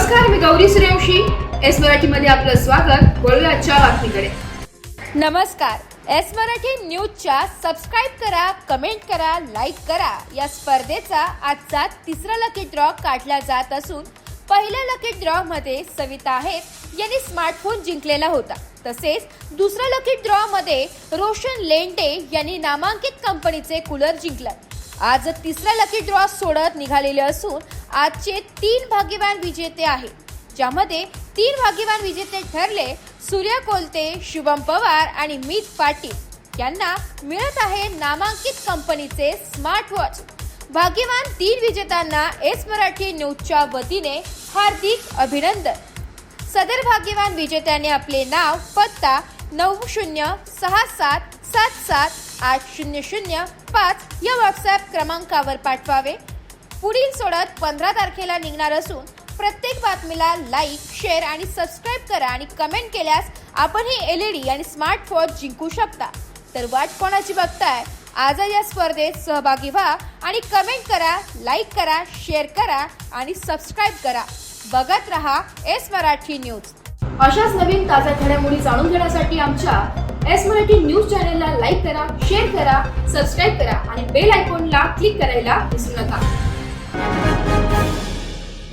नमस्कार, मी गौरी सूर्यवंशी. एस मराठीमध्ये आपलं स्वागत. वळूया आजच्या बातमीकडे. नमस्कार. एस मराठी न्यूजच्या सबस्क्राईब करा, कमेंट करा, लाईक करा. या स्पर्धेचा आजचा तिसरा लकी ड्रॉ काढला जात असून पहिल्या लकी ड्रॉ मध्ये सविता आहेर यांनी स्मार्टफोन जिंकलेला होता. तसेच दुसऱ्या लकी ड्रॉ मध्ये रोशन लेंडे यांनी नामांकित कंपनीचे कूलर जिंकले. आज तिसरा लकी ड्रॉ सोडत निघालेले असून आजचे 3 भाग्यवान विजेते आहेत, ज्यामध्ये 3 भाग्यवान विजेते ठरले सूर्या कोलते, शुभम पवार आणि मीत पाटील यांना मिळत आहे नामांकित कंपनीचे स्मार्ट वॉच. भाग्यवान 3 विजेत्यांना एस मराठी न्यूजच्या वतीने हार्दिक अभिनंदन. सदर भाग्यवान विजेत्याने आपले नाव, पत्ता 9067778005 या व्हॉट्सअप क्रमांकावर पाठवावे. पुढील सोडत 15 तारखेला निघणार असून प्रत्येक बातमीला लाईक, शेअर आणि सबस्क्राईब करा आणि कमेंट केल्यास आपण ही LED आणि स्मार्ट वॉच जिंकू शकता. तर वाट कोणाची बघताय? आज या स्पर्धेत सहभागी व्हा आणि कमेंट करा, लाईक करा, शेअर करा आणि सबस्क्राईब करा. बघत रहा एस मराठी न्यूज. अशाच नवीन ताज्या घडामोडी जाणून घेण्यासाठी आमच्या एस मराठी न्यूज चॅनलला लाईक करा, शेअर करा, सबस्क्राईब करा आणि बेल आयकॉनला क्लिक करायला विसरू नका.